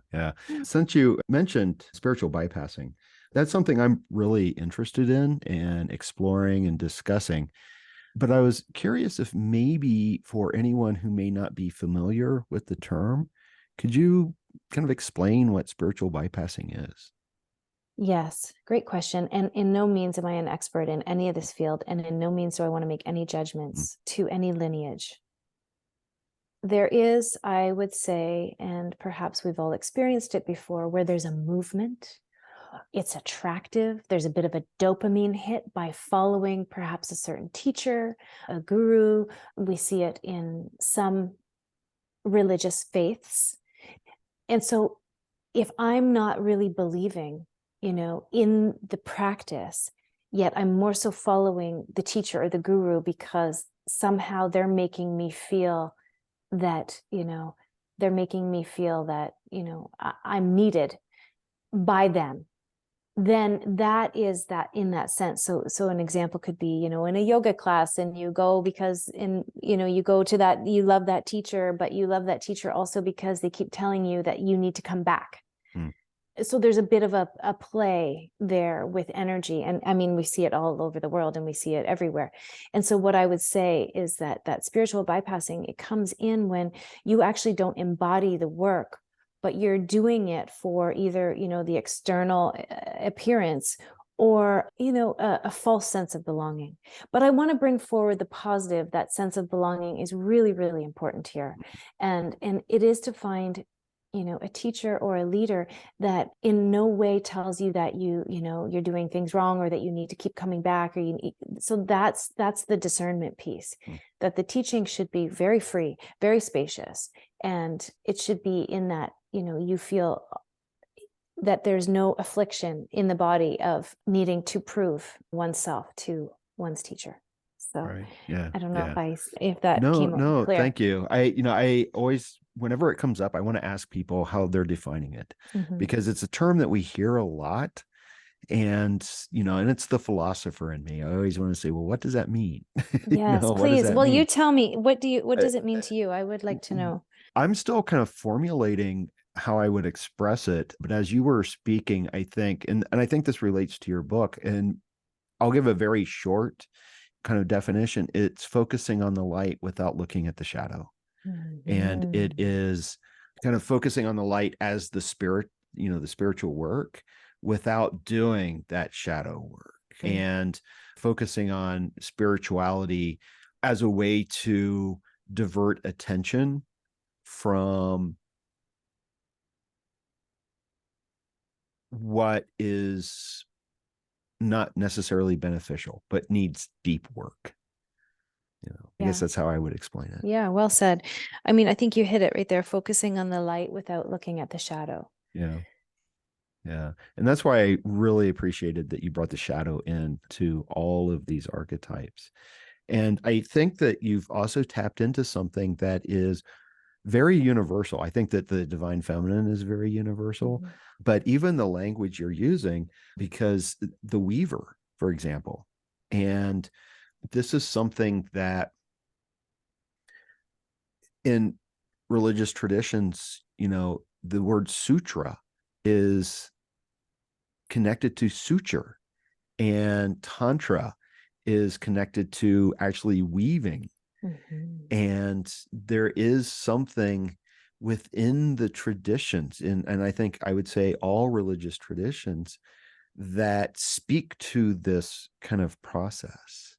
Since you mentioned spiritual bypassing, that's something I'm really interested in and exploring and discussing. But I was curious if maybe for anyone who may not be familiar with the term, could you kind of explain what spiritual bypassing is? Yes, great question. And in no means am I an expert in any of this field, and in no means do I want to make any judgments to any lineage. There is, I would say, and perhaps we've all experienced it before, where there's a movement. It's attractive. There's a bit of a dopamine hit by following perhaps a certain teacher, a guru. We see it in some religious faiths. And so if I'm not really believing, in the practice, yet I'm more so following the teacher or the guru because somehow they're making me feel that, I'm needed by them, then that is that in that sense. So an example could be, in a yoga class, and you go because you go to that, you love that teacher, but you love that teacher also because they keep telling you that you need to come back. So there's a bit of a play there with energy. And I mean, we see it all over the world and we see it everywhere. And so what I would say is that spiritual bypassing, it comes in when you actually don't embody the work, but you're doing it for either, the external appearance or, a false sense of belonging. But I want to bring forward the positive. That sense of belonging is really, really important here. And it is to find a teacher or a leader that in no way tells you that you're doing things wrong or that you need to keep coming back, or so that's the discernment piece, that the teaching should be very free, very spacious, and it should be in that, you feel that there's no affliction in the body of needing to prove oneself to one's teacher. So I don't know if that came up clear. Thank you. I always, whenever it comes up, I want to ask people how they're defining it, because it's a term that we hear a lot, and and it's the philosopher in me. I always want to say, well, what does that mean? Yes, please. Well, you tell me, what does it mean to you? I would like to know. I'm still kind of formulating how I would express it, but as you were speaking, I think, and I think this relates to your book, and I'll give a very short kind of definition, it's focusing on the light without looking at the shadow. And it is kind of focusing on the light as the spirit, the spiritual work without doing that shadow work, and focusing on spirituality as a way to divert attention from what is not necessarily beneficial, but needs deep work. I guess that's how I would explain it. Yeah, well said. I mean, I think you hit it right there, focusing on the light without looking at the shadow. Yeah. Yeah. And that's why I really appreciated that you brought the shadow into all of these archetypes. And I think that you've also tapped into something that is very universal. I think that the divine feminine is very universal, but even the language you're using, because the weaver, for example, and this is something that in religious traditions, the word sutra is connected to suture, and tantra is connected to actually weaving. And there is something within the traditions, and I think I would say all religious traditions, that speak to this kind of process.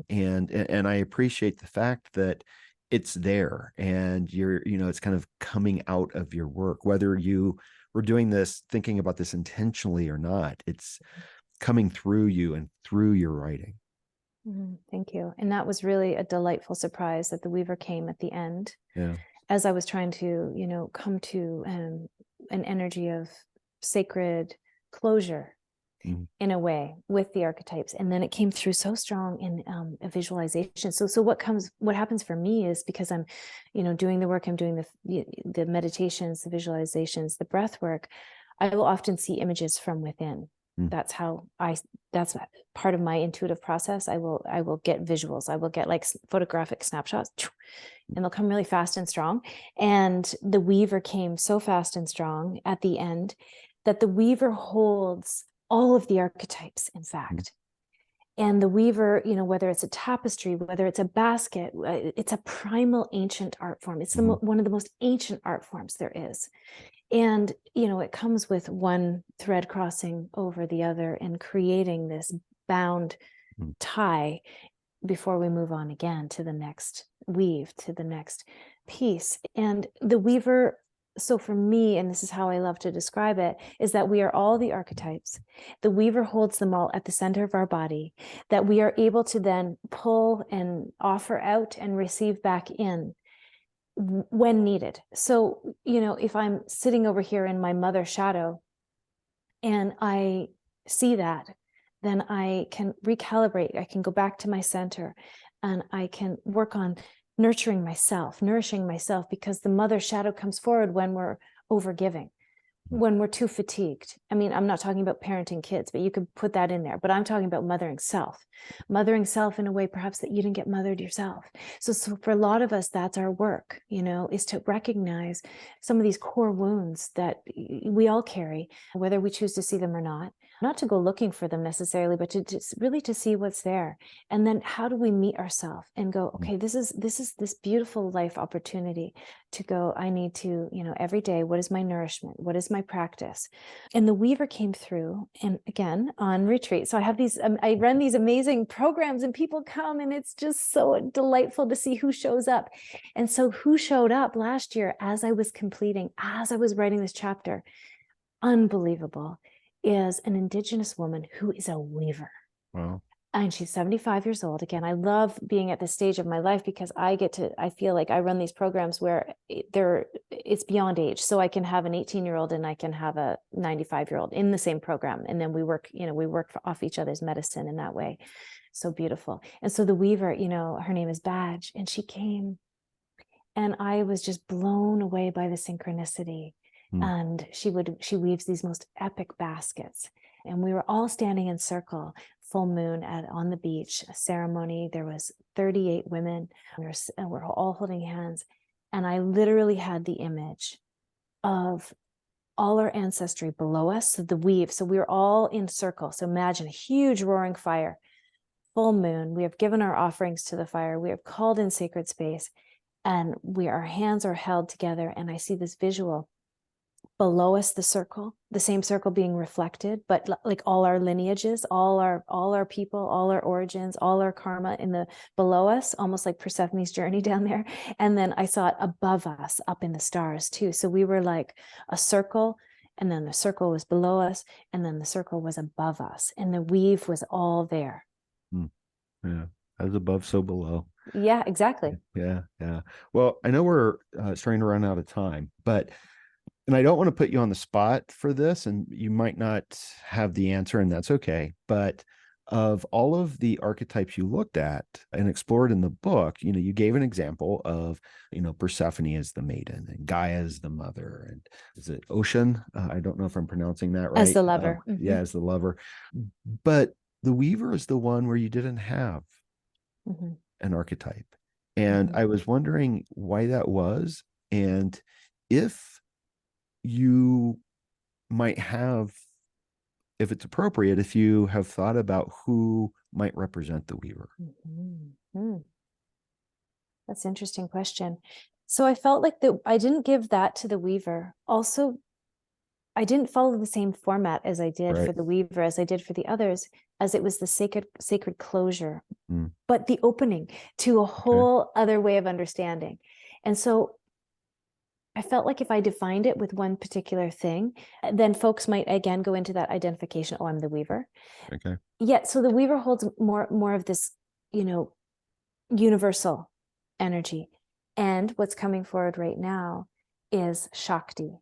And I appreciate the fact that it's there, and it's kind of coming out of your work, whether you were doing this, thinking about this intentionally or not, it's coming through you and through your writing. Thank you. And that was really a delightful surprise that the weaver came at the end. Yeah. As I was trying to, come to an energy of sacred closure in a way with the archetypes. And then it came through so strong in a visualization. So what happens for me is, because I'm, doing the work, I'm doing the meditations, the visualizations, the breath work, I will often see images from within. That's part of my intuitive process. I will get visuals. I will get like photographic snapshots, and they'll come really fast and strong. And the weaver came so fast and strong at the end that the weaver holds all of the archetypes, in fact. And the weaver, whether it's a tapestry, whether it's a basket, it's a primal ancient art form. It's one of the most ancient art forms there is. And, it comes with one thread crossing over the other and creating this bound tie before we move on again to the next weave, to the next piece. And the weaver, so for me, and this is how I love to describe it, is that we are all the archetypes. The weaver holds them all at the center of our body, that we are able to then pull and offer out and receive back in when needed. So, if I'm sitting over here in my mother shadow and I see that, then I can recalibrate. I can go back to my center, and I can work on nourishing myself, because the mother shadow comes forward when we're overgiving, when we're too fatigued. I mean, I'm not talking about parenting kids, but you could put that in there. But I'm talking about mothering self in a way perhaps that you didn't get mothered yourself. So for a lot of us, that's our work, is to recognize some of these core wounds that we all carry, whether we choose to see them or not to go looking for them necessarily, but to just really to see what's there. And then how do we meet ourselves and go, okay, this is this beautiful life opportunity to go, I need to, every day, what is my nourishment? What is my practice? And the weaver came through, and again, on retreat. So I have these, I run these amazing programs, and people come, and it's just so delightful to see who shows up. And so who showed up last year as I was writing this chapter, unbelievable, is an Indigenous woman who is a weaver. Wow. And she's 75 years old. Again, I love being at this stage of my life because I feel like I run these programs where it's beyond age. So I can have an 18-year-old and I can have a 95-year-old in the same program. And then we work off each other's medicine in that way. So beautiful. And so the weaver, her name is Badge, and she came, and I was just blown away by the synchronicity. And she weaves these most epic baskets, and we were all standing in circle, full moon on the beach, a ceremony. There was 38 women, and we're all holding hands, and I literally had the image of all our ancestry below us, so the weave. So we were all in circle. So imagine a huge roaring fire, full moon. We have given our offerings to the fire. We have called in sacred space, and our hands are held together. And I see this visual below us, the circle, the same circle being reflected, but like all our lineages, all our people, all our origins, all our karma in the below us, almost like Persephone's journey down there. And then I saw it above us, up in the stars too. So we were like a circle, and then the circle was below us, and then the circle was above us, and the weave was all there. Yeah, as above, so below. Yeah, exactly. Yeah. Well, I know we're starting to run out of time, and I don't want to put you on the spot for this, and you might not have the answer, and that's okay. But of all of the archetypes you looked at and explored in the book, you gave an example of, Persephone as the maiden and Gaia as the mother. And is it Ocean? I don't know if I'm pronouncing that right. As the lover. Yeah, as the lover. But the Weaver is the one where you didn't have an archetype. And I was wondering why that was, and if you might have, if it's appropriate, if you have thought about who might represent the Weaver. That's an interesting question. So I felt like I didn't give that to the Weaver. Also, I didn't follow the same format as I did for the Weaver, as I did for the others, as it was the sacred closure, but the opening to a whole other way of understanding. And so I felt like if I defined it with one particular thing, then folks might again go into that identification. Oh, I'm the Weaver. Okay. Yeah. So the Weaver holds more of this, universal energy. And what's coming forward right now is Shakti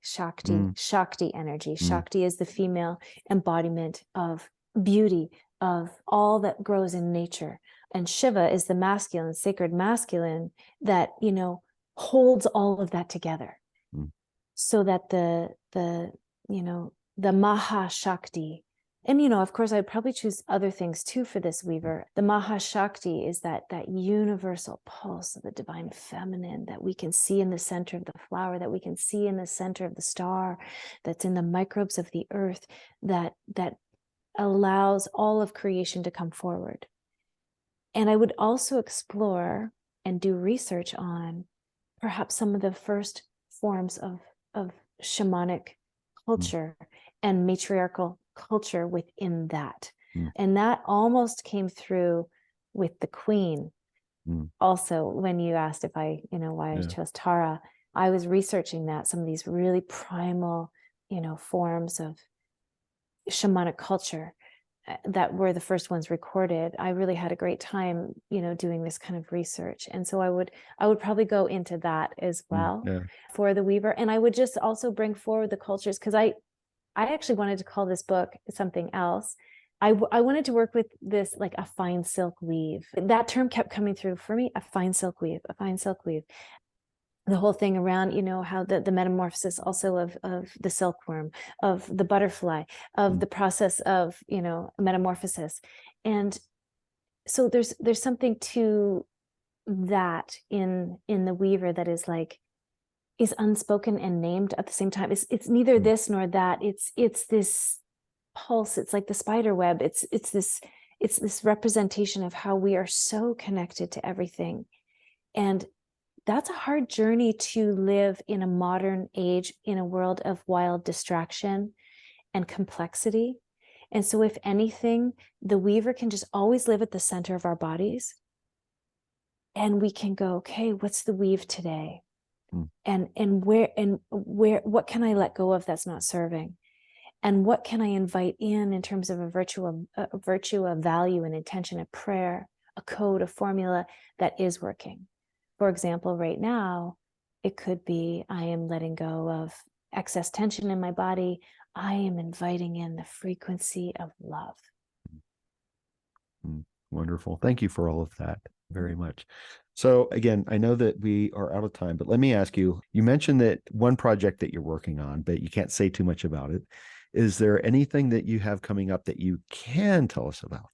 energy. Shakti is the female embodiment of beauty, of all that grows in nature. And Shiva is the masculine, sacred masculine that, holds all of that together. So that the Mahashakti, and of course I'd probably choose other things too for this Weaver. The Mahashakti is that universal pulse of the divine feminine that we can see in the center of the flower, that we can see in the center of the star, that's in the microbes of the earth, that allows all of creation to come forward. And I would also explore and do research on perhaps some of the first forms of shamanic culture and matriarchal culture within that. And that almost came through with the Queen. Also, when you asked if why I chose Tara, I was researching that, some of these really primal, forms of shamanic culture that were the first ones recorded. I really had a great time, doing this kind of research. And so I would probably go into that as well for the Weaver. And I would just also bring forward the cultures, because I actually wanted to call this book something else. I wanted to work with this, like a fine silk weave. That term kept coming through for me, a fine silk weave. The whole thing around, how the metamorphosis also of the silkworm, of the butterfly, of the process of, metamorphosis. And so there's something to that in the Weaver that is unspoken and named at the same time. It's neither this nor that. It's this pulse. It's like the spider web. It's this representation of how we are so connected to everything. And that's a hard journey to live in a modern age, in a world of wild distraction and complexity. And so if anything, the Weaver can just always live at the center of our bodies. And we can go, okay, what's the weave today? And where, what can I let go of that's not serving? And what can I invite in terms of a virtue, a value, an intention, a prayer, a code, a formula that is working? For example, right now, it could be, I am letting go of excess tension in my body. I am inviting in the frequency of love. Wonderful. Thank you for all of that very much. So again, I know that we are out of time, but let me ask you, you mentioned that one project that you're working on, but you can't say too much about it. Is there anything that you have coming up that you can tell us about?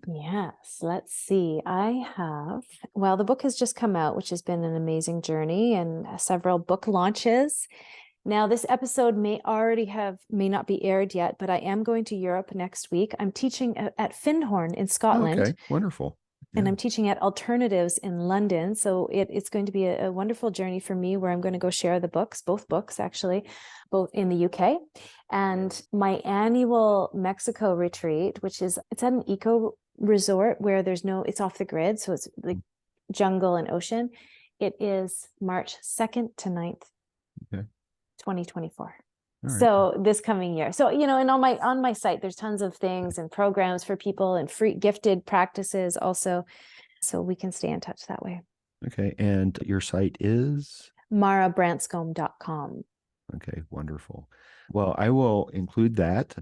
Yes, let's see. The book has just come out, which has been an amazing journey, and several book launches. Now, this episode may not be aired yet, but I am going to Europe next week. I'm teaching at Findhorn in Scotland. Okay, wonderful. And Yeah. I'm teaching at Alternatives in London. So it's going to be a wonderful journey for me, where I'm going to go share the books, both books actually, both in the UK. And my annual Mexico retreat, it's at an eco resort where it's off the grid. So it's like jungle and ocean. It is March 2nd to 9th, Okay. 2024. All right. So this coming year. So, and on my site, there's tons of things and programs for people and free gifted practices also. So we can stay in touch that way. Okay. And your site is? MaraBranscombe.com. Okay, wonderful. Well, I will include that,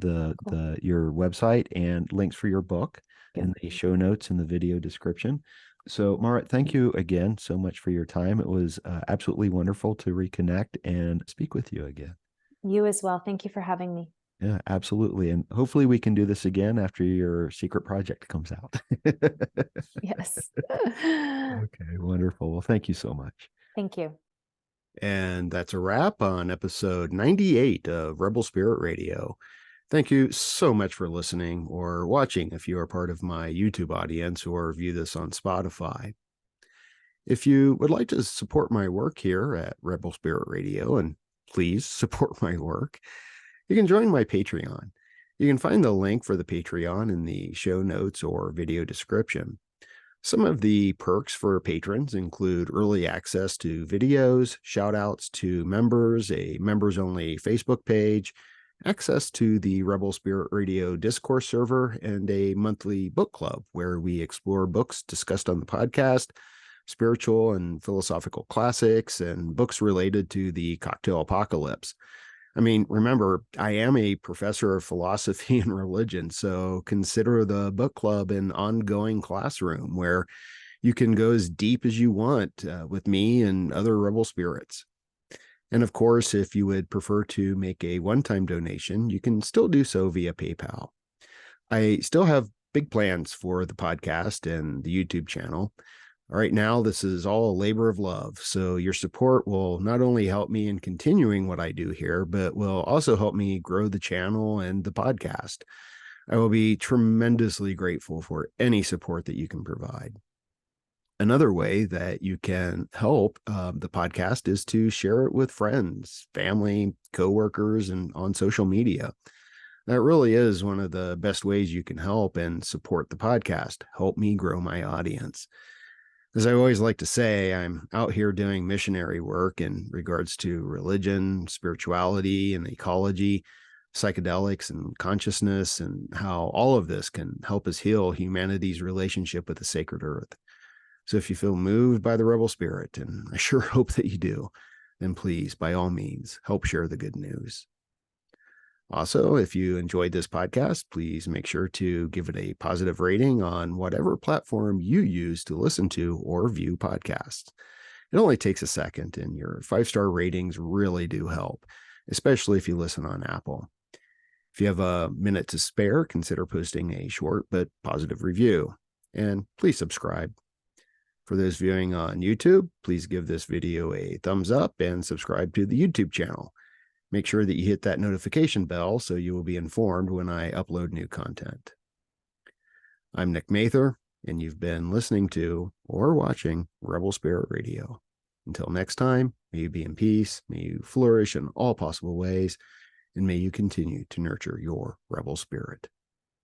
your website and links for your book in the show notes in the video description. So, Mara, thank you again so much for your time. It was absolutely wonderful to reconnect and speak with you again. You as well. Thank you for having me. Yeah, absolutely. And hopefully we can do this again after your secret project comes out. Yes. Okay, wonderful. Well, thank you so much. Thank you. And that's a wrap on episode 98 of Rebel Spirit Radio. Thank you so much for listening or watching if you are part of my YouTube audience or view this on Spotify. If you would like to support my work here at Rebel Spirit Radio, and please support my work, you can join my Patreon. You can find the link for the Patreon in the show notes or video description. Some of the perks for patrons include early access to videos, shout outs to members, a members-only Facebook page, access to the Rebel Spirit Radio Discourse server, and a monthly book club where we explore books discussed on the podcast, spiritual and philosophical classics, and books related to the cocktail apocalypse. I mean, remember, I am a professor of philosophy and religion, so consider the book club an ongoing classroom where you can go as deep as you want with me and other Rebel Spirits. And of course, if you would prefer to make a one-time donation, you can still do so via PayPal. I still have big plans for the podcast and the YouTube channel. Right now, this is all a labor of love, so your support will not only help me in continuing what I do here, but will also help me grow the channel and the podcast. I will be tremendously grateful for any support that you can provide. Another way that you can help the podcast is to share it with friends, family, coworkers, and on social media. That really is one of the best ways you can help and support the podcast, help me grow my audience. As I always like to say, I'm out here doing missionary work in regards to religion, spirituality, and ecology, psychedelics, and consciousness, and how all of this can help us heal humanity's relationship with the sacred earth. So if you feel moved by the Rebel Spirit, and I sure hope that you do, then please, by all means, help share the good news. Also, if you enjoyed this podcast, please make sure to give it a positive rating on whatever platform you use to listen to or view podcasts. It only takes a second, and your 5-star ratings really do help, especially if you listen on Apple. If you have a minute to spare, consider posting a short but positive review, and please subscribe. For those viewing on YouTube, please give this video a thumbs up and subscribe to the YouTube channel. Make sure that you hit that notification bell so you will be informed when I upload new content. I'm Nick Mather, and you've been listening to or watching Rebel Spirit Radio. Until next time, may you be in peace, may you flourish in all possible ways, and may you continue to nurture your Rebel Spirit.